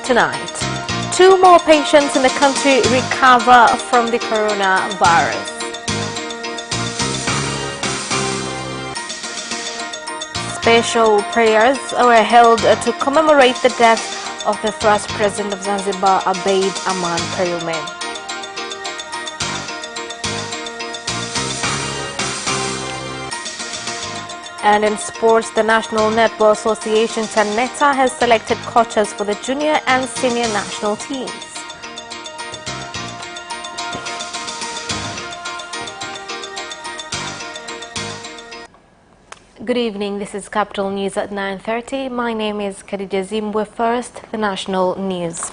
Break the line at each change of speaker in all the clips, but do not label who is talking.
tonight. 2 more patients in the country recover from the coronavirus. Special prayers were held to commemorate the death of the first president of Zanzibar, Abeid Aman Karume. And in sports, the National Netball Association (NETA) has selected coaches for the junior and senior national teams. Good evening, this is Capital News at 9:30. My name is Khadija Zimbwe. First, the national news.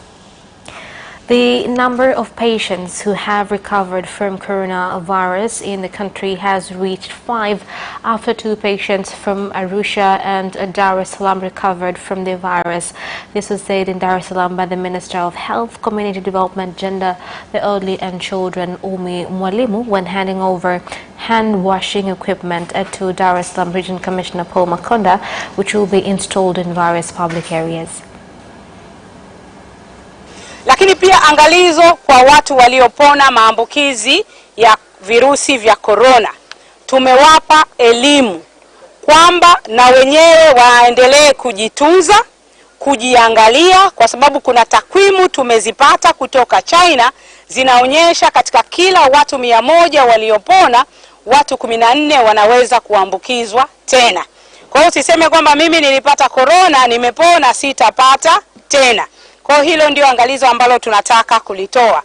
The number of patients who have recovered from coronavirus in the country has reached 5 after 2 patients from Arusha and Dar es Salaam recovered from the virus. This was said in Dar es Salaam by the Minister of Health, Community Development, Gender, the Elderly and Children, Umi Mwalimu, when handing over hand-washing equipment to Dar es Salaam Region Commissioner Paul Makonda, which will be installed in various public areas.
Lakini pia angalizo kwa watu waliopona maambukizi ya virusi vya corona. Tumewapa elimu kwamba na wenyewe waendelee kujitunza, kujiangalia, kwa sababu kuna takwimu tumezipata kutoka China zinaonyesha katika kila watu 100 waliopona, watu 14 wanaweza kuambukizwa tena. Kwa hiyo usiseme kwamba mimi nilipata corona, nimepona, sitapata tena. Kwa hilo ndio angalizo ambalo tunataka kulitoa.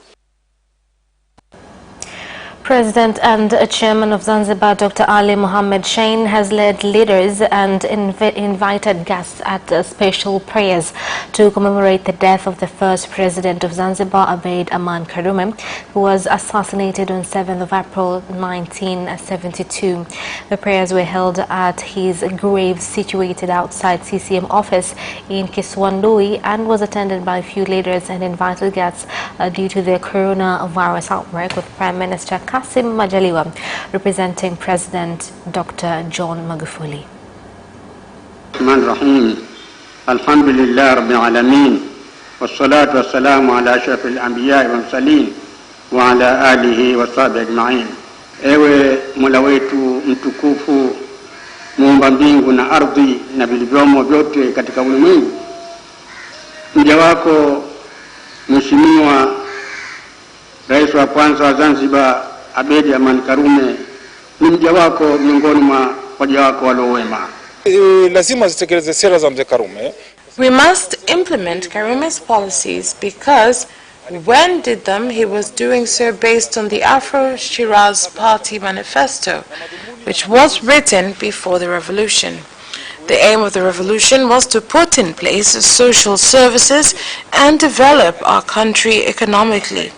President and Chairman of Zanzibar, Dr. Ali Mohammed Shein, has led leaders and invited guests at special prayers to commemorate the death of the first president of Zanzibar, Abeid Aman Karume, who was assassinated on 7th of April 1972. The prayers were held at his grave situated outside CCM office in Kiswandui and was attended by a few leaders and invited guests due to the coronavirus outbreak, with Prime Minister Kassim Majaliwa representing President Dr. John Magufuli.
Alhamdulillah Rabbil Alamin, wassalatu wassalamu ala ashrafil anbiya wal mursalin wa ala alihi wa sahbihi ajma'in. Ewe Mola wetu mtukufu, muumba mbingu na ardhi na vilivyomo vyote katika ulimwengu, mja wako Mheshimiwa Rais wa kwanza wa Zanzibar Abeid Aman Karume ni mja wako miongoni mwa waja wako waliowema.
Lazima zitekeleze sera za mzee Karume.
We must implement Karume's policies because when did them, he was doing so based on the Afro-Shiraz Party manifesto, which was written before the revolution. The aim of the revolution was to put in place social services and develop our country economically.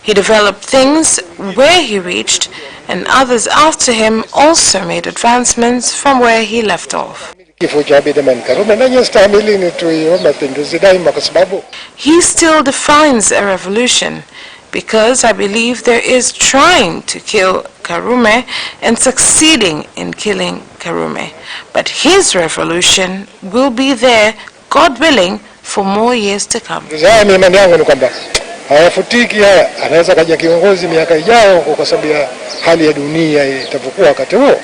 He developed things where he reached, and others after him also made advancements from where he left off. He still defines a revolution because I believe there is trying to kill Karume and succeeding in killing Karume. But his revolution will be there, God willing, for more years to come.
Hayafutiki haya, anaweza kaja kiongozi miaka ijao kwa sababu ya hali ya dunia itapokuwa wakati huo.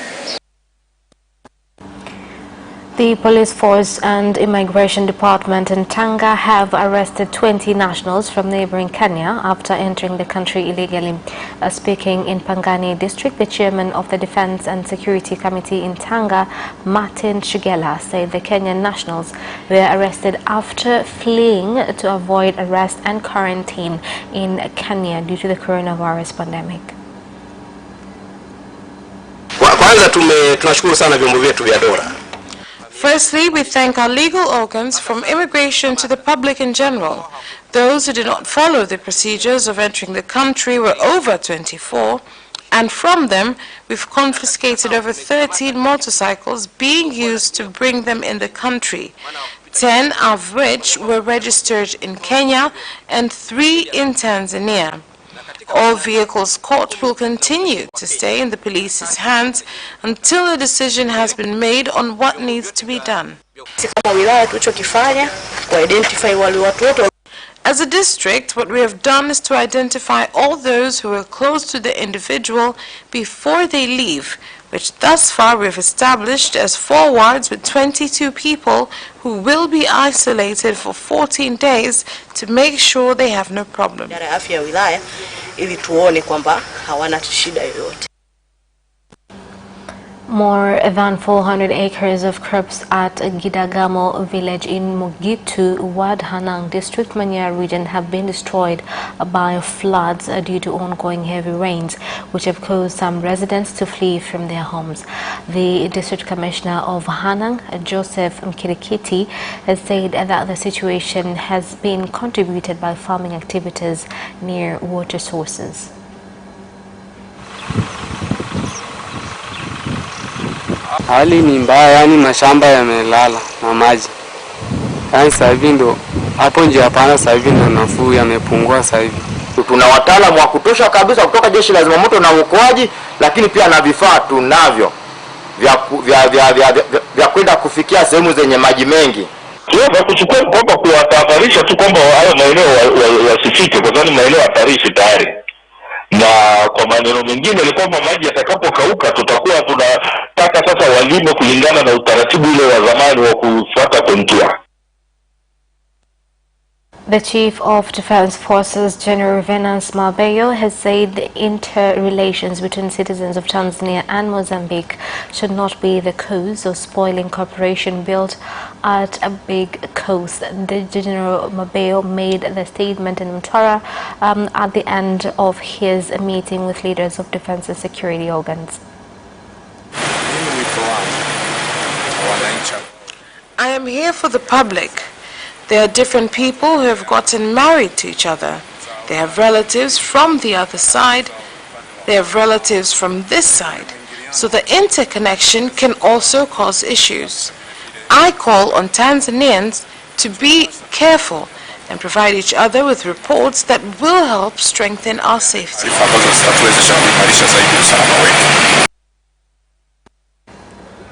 The Police Force and Immigration Department in Tanga have arrested 20 nationals from neighboring Kenya after entering the country illegally. Speaking in Pangani District, the chairman of the Defense and Security Committee in Tanga, Martin Shigela, said the Kenyan nationals were arrested after fleeing to avoid arrest and quarantine in Kenya due to the coronavirus pandemic.
Kwanza tunashukuru sana vyombo vyetu vya dola.
Firstly, we thank our legal organs, from immigration to the public in general. Those who did not follow the procedures of entering the country were over 24, and from them we've confiscated over 13 motorcycles being used to bring them in the country, 10 of which were registered in Kenya and 3 in Tanzania. All vehicles caught will continue to stay in the police's hands until a decision has been made on what needs to be done.
Kama wilaya tulichokifanya ku identify wale watu wote
As a district, what we have done is to identify all those who were close to the individual before they leave, which thus far we have established as 4 wards with 22 people who will be isolated for 14 days to make sure they have no problem.
Afya ya wilaya ili tuone kwamba hawana shida yoyote.
More than 400 acres of crops at Gidagamo village in Mogitu, Ward Hanang district, Manyara region have been destroyed by floods due to ongoing heavy rains, which have caused some residents to flee from their homes. The district commissioner of Hanang, Joseph Mkirikiti, has said that the situation has been contributed by farming activities near water sources.
Hali ni mbaya, yani mashamba yamelala na maji. Yani sasa hivi ndo hapo nje hapana, sasa hivi na nafuu yamepungua sasa hivi.
Tuna wataalamu wa kutosha kabisa kutoka Jeshi la Zimamoto na Uokoaji, lakini pia na vifaa tunavyo vya kwenda kufikia sehemu zenye maji mengi.
Kwa kuchukua kwamba kuwatahadharisha tu kwamba hayo maeneo yasifike, kwa sababu maeneo hatarishi tayari. Na kwa maneno mengine ni kwamba maji yatakapokauka tutakuwa tunataka sasa walime kulingana na utaratibu ule wa zamani wa kufuata kontua.
The Chief of Defense Forces, General Venance Mabeyo, has said the interrelations between citizens of Tanzania and Mozambique should not be the cause of spoiling cooperation built at a big coast. The General Mabeyo made the statement in Mtwara at the end of his meeting with leaders of defense and security organs.
I am here for the public. There are different people who have gotten married to each other. They have relatives from the other side. They have relatives from this side. So the interconnection can also cause issues. I call on Tanzanians to be careful and provide each other with reports that will help strengthen our safety.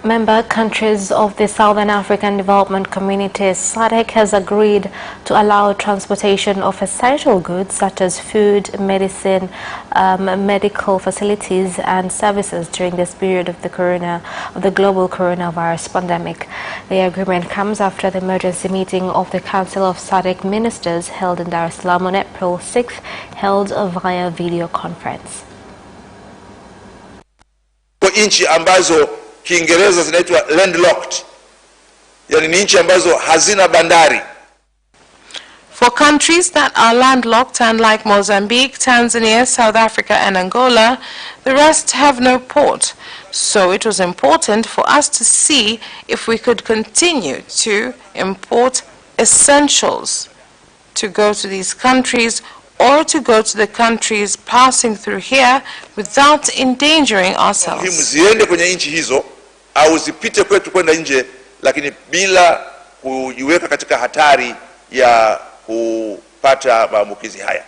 Member countries of the Southern African Development Community, SADC, has agreed to allow transportation of essential goods such as food, medicine, medical facilities and services during this period of the global coronavirus pandemic. The agreement comes after the emergency meeting of the Council of SADC Ministers held in Dar es Salaam on April 6th, held via video conference.
Nchi ambazo Kiingereza zinaitwa landlocked, yani ni nchi ambazo hazina bandari.
For countries that are landlocked, unlike Mozambique, Tanzania, South Africa and Angola, the rest have no port. So it was important for us to see if we could continue to import essentials to go to these countries or to go to the countries passing through here without endangering ourselves.
Ziende kwenye nchi hizo au zipite kwetu kwenda nje, lakini bila kujiweka katika hatari ya kupata maambukizi haya.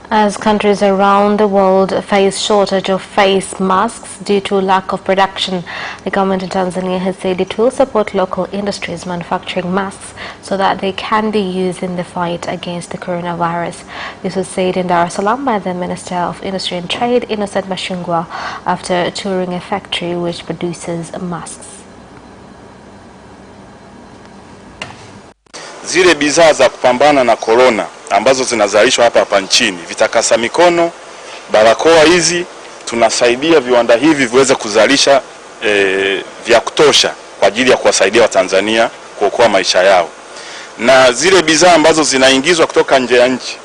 As countries around the world face shortage of face masks due to lack of production, the government in Tanzania has said it will support local industries manufacturing masks so that they can be used in the fight against the coronavirus. This was said in Dar es Salaam by the Minister of Industry and Trade, Innocent Mashungwa, after touring a factory which produces masks.
Zile bidhaa za kupambana na corona ambazo zinazalishwa hapa nchini, vitakasa mikono, barakoa hizi, tunasaidia viwanda hivi viweze kuzalisha vya kutosha kwa ajili ya kuwasaidia Watanzania kuokoa maisha yao. Na zile bidhaa ambazo zinaingizwa kutoka nje ya nchi,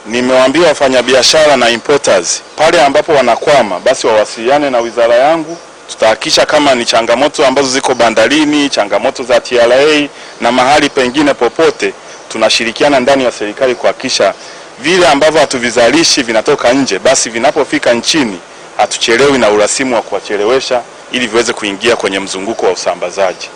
nimewaambia wafanyabiashara na importers pale ambapo wanakwama basi wawasiliane na wizara yangu. Tutahakisha kama ni changamoto ambazo ziko bandarini, changamoto za TRA na mahali pengine popote, tunashirikiana ndani ya serikali kuhakikisha vile ambavyo hatuvizalishi vinatoka nje, basi vinapofika nchini hatuchelewi na urasimu wa kuwachelewesha ili viweze kuingia kwenye mzunguko wa usambazaji.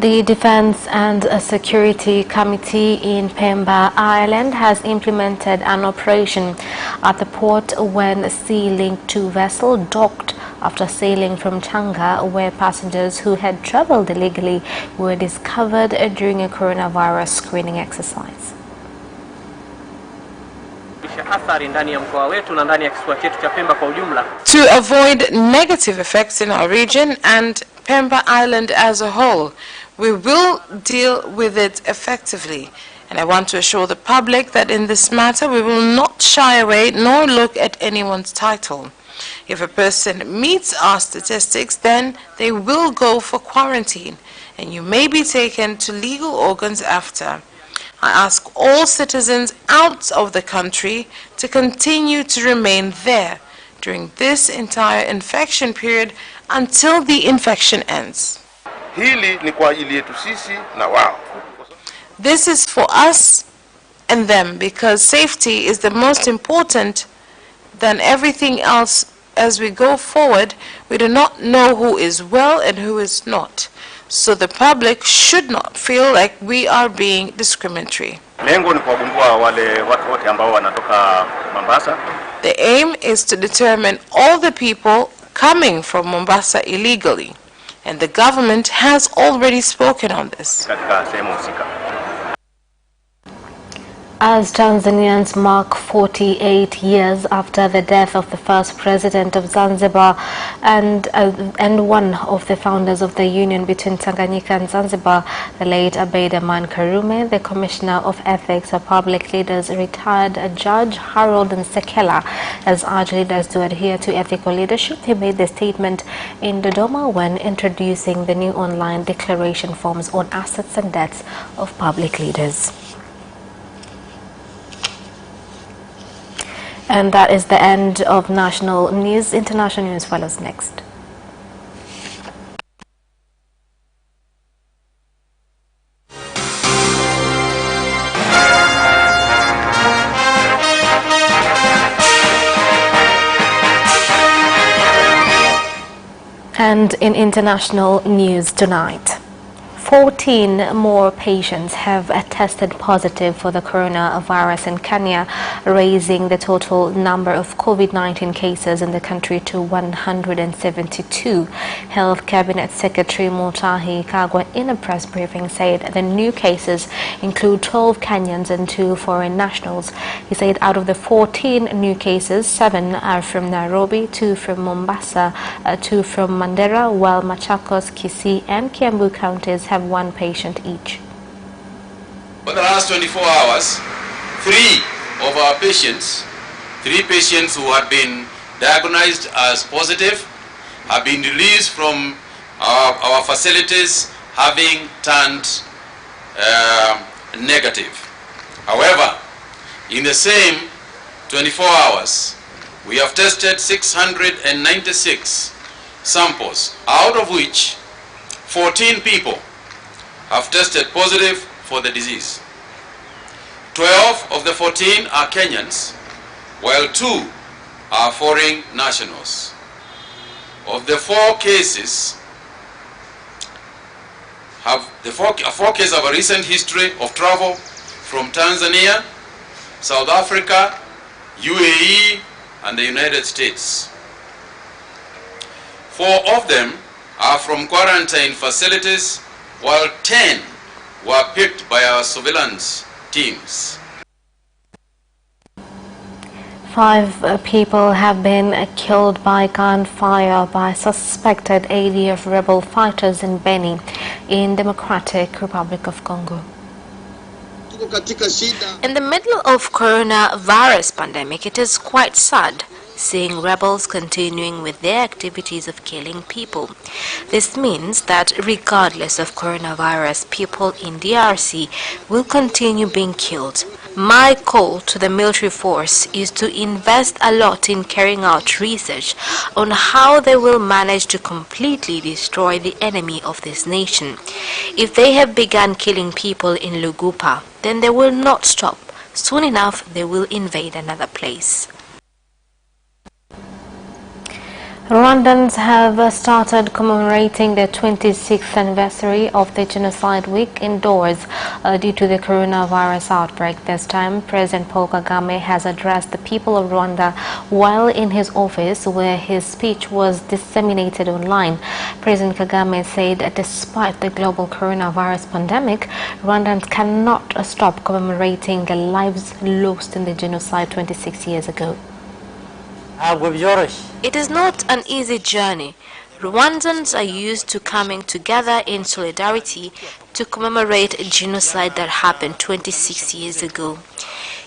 The Defense and Security Committee in Pemba, Ireland has implemented an operation at the port when a Sea Link 2 vessel docked after sailing from Tanga, where passengers who had traveled illegally were discovered during a coronavirus screening exercise.
To avoid negative effects in our region and Pemba Island as a whole, we will deal with it effectively. And I want to assure the public that in this matter we will not shy away nor look at anyone's title. If a person meets our statistics, then they will go for quarantine, and you may be taken to legal organs after. I ask all citizens out of the country to continue to remain there during this entire infection period until the infection ends.
Hili ni kwa ajili yetu sisi na wao.
This is for us and them, because safety is the most important than everything else. As we go forward, we do not know who is well and who is not. So the public should not feel like we are being discriminatory.
Lengo ni kuwagumbua wale watu wote ambao wanatoka Mombasa.
The aim is to determine all the people coming from Mombasa illegally, and the government has already spoken on this.
Katika sehemu husika.
As Tanzanians mark 48 years after the death of the first president of Zanzibar and one of the founders of the union between Tanganyika and Zanzibar, the late Abeid Aman Karume, the Commissioner of Ethics of Public Leaders, retired Judge Harold Nsekela, has urged leaders to adhere to ethical leadership. He made the statement in Dodoma when introducing the new online declaration forms on assets and debts of public leaders. And that is the end of national news. International news follows next. And in international news tonight, 14 more patients have tested positive for the coronavirus in Kenya, raising the total number of COVID-19 cases in the country to 172. Health Cabinet Secretary Mutahi Kagwe, in a press briefing, said the new cases include 12 Kenyans and 2 foreign nationals. He said out of the 14 new cases, 7 are from Nairobi, 2 from Mombasa, 2 from Mandera, while Machakos, Kisii and Kiambu counties have 1 patient each.
For the last 24 hours, 3 of our patients, 3 patients who had been diagnosed as positive, have been released from our facilities having turned negative. However, in the same 24 hours, we have tested 696 samples, out of which 14 people have tested positive for the disease. 12 of the 14 are Kenyans, while 2 are foreign nationals. Of the 4 cases, four cases have a recent history of travel from Tanzania, South Africa, UAE, and the United States. 4 of them are from quarantine facilities, while 10 were picked by our surveillance teams.
5 people have been killed by gunfire by suspected ADF rebel fighters in Beni, in Democratic Republic of Congo.
In the middle of coronavirus pandemic, it is quite sad seeing rebels continuing with their activities of killing people. This means that regardless of coronavirus, people in DRC will continue being killed. My call to the military force is to invest a lot in carrying out research on how they will manage to completely destroy the enemy of this nation. If they have begun killing people in Lugupa, then they will not stop. Soon enough, they will invade another place.
Rwandans have started commemorating the 26th anniversary of the Genocide Week indoors due to the coronavirus outbreak. This time, President Paul Kagame has addressed the people of Rwanda while in his office, where his speech was disseminated online. President Kagame said that despite the global coronavirus pandemic, Rwandans cannot stop commemorating the lives lost in the genocide 26 years ago.
It is not an easy journey. Rwandans are used to coming together in solidarity to commemorate a genocide that happened 26 years ago.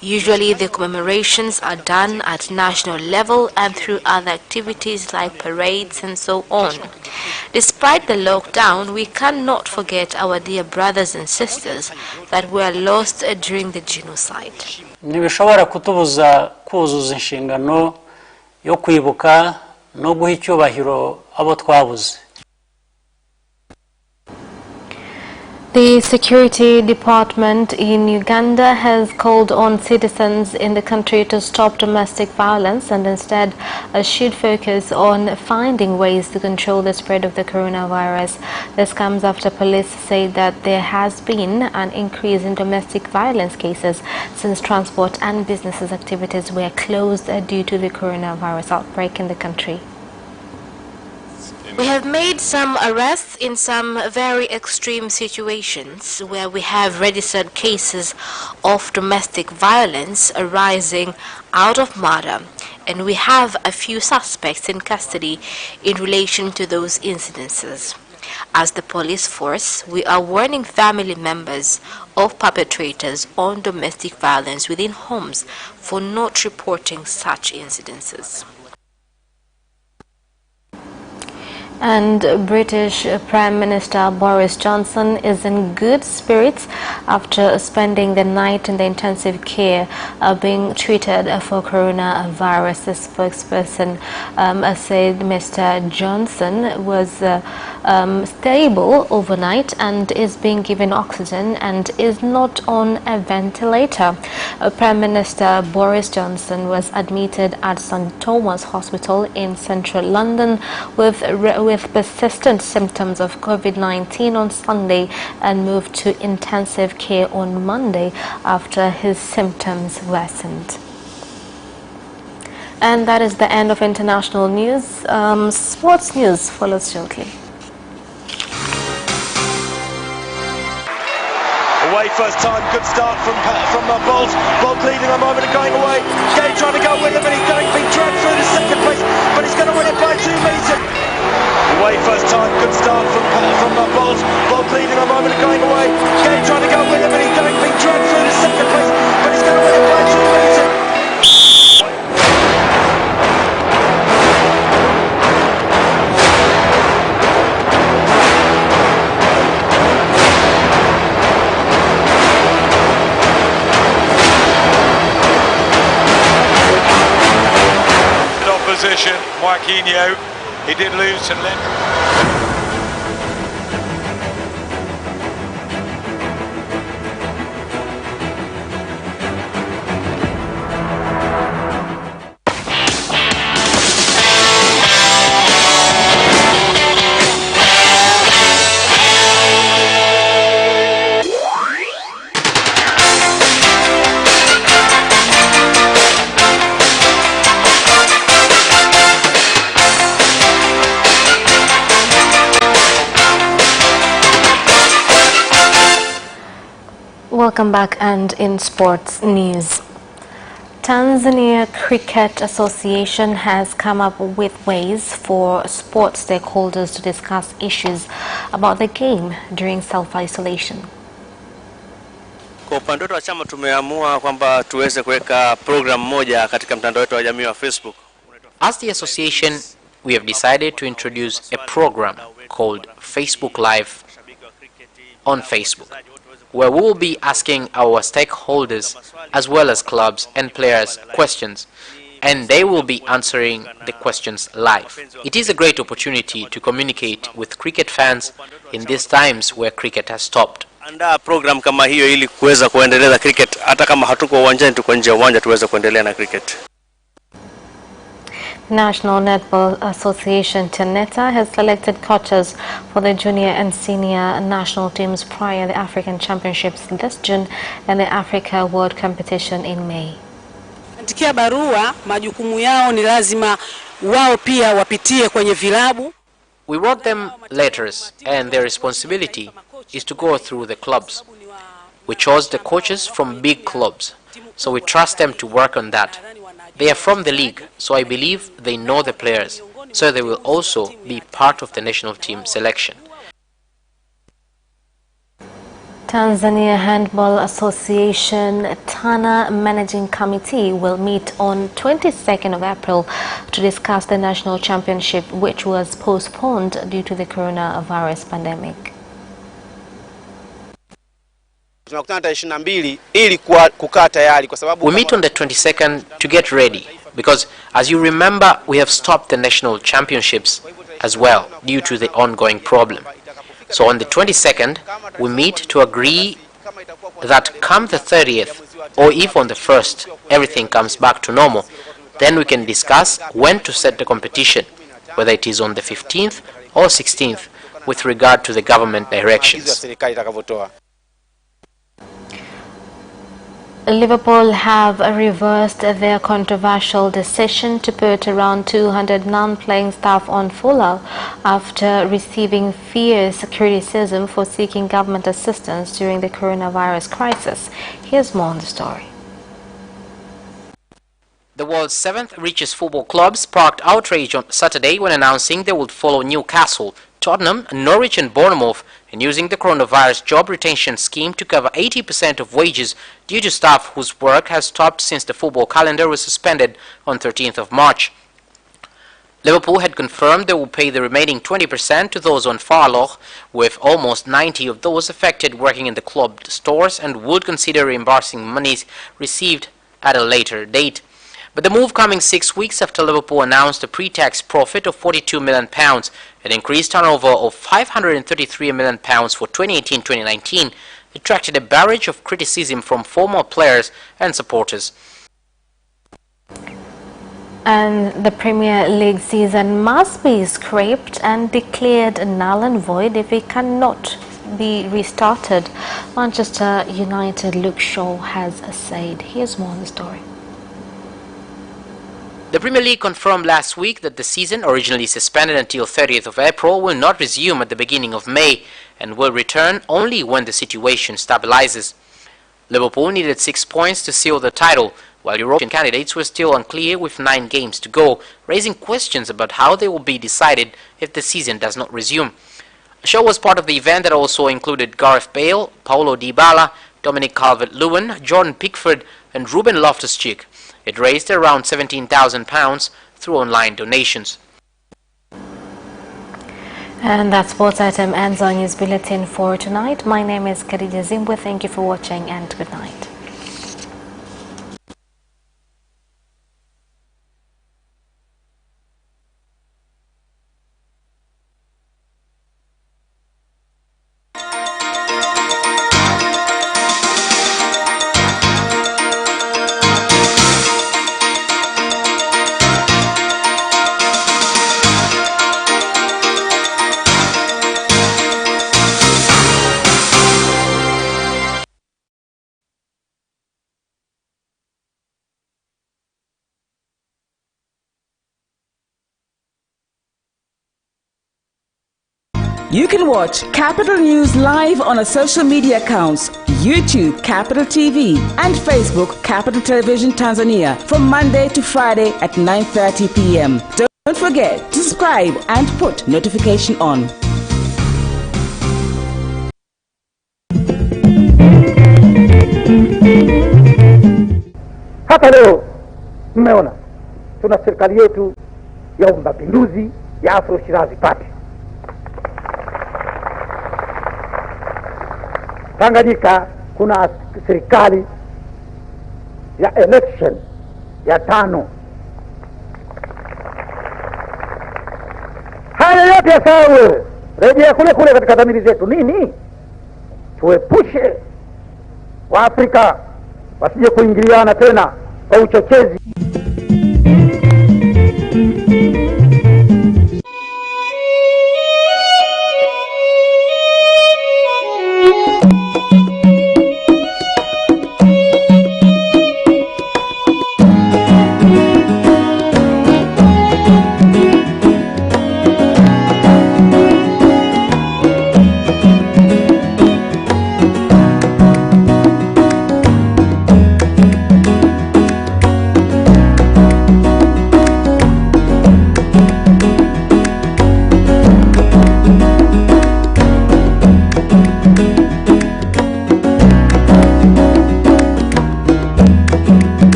Usually the commemorations are done at national level and through other activities like parades and so on. Despite the lockdown, we cannot forget our dear brothers and sisters that were lost during the genocide.
Ntibishobora kutubuza kuzuza inshingano yo kwibuka no guha icyubahiro abo twabuze.
The Security Department in Uganda has called on citizens in the country to stop domestic violence and instead should focus on finding ways to control the spread of the coronavirus. This comes after police say that there has been an increase in domestic violence cases since transport and businesses activities were closed due to the coronavirus outbreak in the country.
We have made some arrests in some very extreme situations where we have registered cases of domestic violence arising out of murder, and we have a few suspects in custody in relation to those incidences. As the police force, we are warning family members of perpetrators on domestic violence within homes for not reporting such incidences.
And British Prime Minister Boris Johnson is in good spirits after spending the night in the intensive care being treated for coronavirus. The spokesperson said Mr. Johnson was stable overnight and is being given oxygen and is not on a ventilator. Prime Minister Boris Johnson was admitted at St. Thomas Hospital in central London with persistent symptoms of COVID-19 on Sunday and moved to intensive care on Monday after his symptoms worsened. And that is the end of international news. Sports news follows shortly.
Away first time, good start from Bolt. Bolt leading a moment and going away. Gay trying to go with him, and he's being dragged through to second place, but he's going to win it by 2 meters. Away first time, good start from Bolt. Bolt leading a moment and going away. Gay trying to go with him, and he's being dragged through to second place, but he's going to win it by 2 meters. Opposition, Joaquinho, he did lose to Lend.
Welcome back, and in sports news. Tanzania Cricket Association has come up with ways for sports stakeholders to discuss issues about the game during self-isolation.
Kwa upande wetu wa chama tumeamua kwamba tuweze kuweka program moja katika mtandao wetu wa jamii wa Facebook.
As the association, we have decided to introduce a program called Facebook Live on Facebook, where we will be asking our stakeholders as well as clubs and players questions, and they will be answering the questions live. It is a great opportunity to communicate with cricket fans in these times where cricket has stopped.
Andaa program kama hiyo ili kuweza kuendeleza cricket, hata kama hatuko uwanjani, tuko nje ya uwanja tuweze kuendelea na cricket.
National Netball Association (TNETA) has selected coaches for the junior and senior national teams prior to the African Championships this June and the Africa World Competition in May.
Andikia barua, majukumu yao ni lazima wao pia wapitie kwenye vilabu.
We wrote them letters, and their responsibility is to go through the clubs. We chose the coaches from big clubs, so we trust them to work on that. They are from the league, so I believe they know the players, so they will also be part of the national team selection.
Tanzania Handball Association TANA Managing Committee will meet on 22nd of April to discuss the national championship, which was postponed due to the coronavirus pandemic.
We meet on the 22nd to get ready, because as you remember, we have stopped the national championships as well due to the ongoing problem. So on the 22nd, we meet to agree that come the 30th, or if on the 1st, everything comes back to normal, then we can discuss when to set the competition, whether it is on the 15th or 16th, with regard to the government directions.
Liverpool have reversed their controversial decision to put around 200 non-playing staff on furlough after receiving fierce criticism for seeking government assistance during the coronavirus crisis. Here's more on the story.
The world's 7th richest football club sparked outrage on Saturday when announcing they would follow Newcastle, Tottenham, Norwich and Bournemouth in using the coronavirus job retention scheme to cover 80% of wages due to staff whose work has stopped since the football calendar was suspended on 13th of March. Liverpool had confirmed they will pay the remaining 20% to those on furlough, with almost 90 of those affected working in the club stores, and would consider reimbursing monies received at a later date. But the move coming 6 weeks after Liverpool announced a pre-tax profit of £42 million, an increased turnover of £533 million for 2018-2019, attracted a barrage of criticism from former players and supporters.
And the Premier League season must be scrapped and declared null and void if it cannot be restarted, Manchester United Luke Shaw has said. Here's more on the story.
The Premier League confirmed last week that the season, originally suspended until 30th of April, will not resume at the beginning of May and will return only when the situation stabilizes. Liverpool needed 6 points to seal the title, while European candidates were still unclear with 9 games to go, raising questions about how they will be decided if the season does not resume. The show was part of the event that also included Gareth Bale, Paulo Dybala, Dominic Calvert-Lewin, Jordan Pickford and Ruben Loftus-Cheek. It raised around £17,000 through online donations.
And that sports item ends our news bulletin for tonight. My name is Khadija Zimbwe. Thank you for watching and good night.
You can watch Capital News live on our social media accounts, YouTube Capital TV and Facebook Capital Television Tanzania from Monday to Friday at 9:30 p.m. Don't forget to subscribe and put notification on.
Hapa leo mmeona tuna serikali yetu ya mapinduzi ya Afro Shirazi Party. Tanganyika kuna serikali ya election ya 5. Haya yote yasawe, rejea kule kule katika dhamiri zetu. Nini? Tuepushe Waafrika wasije kuingiliana tena kwa uchochezi.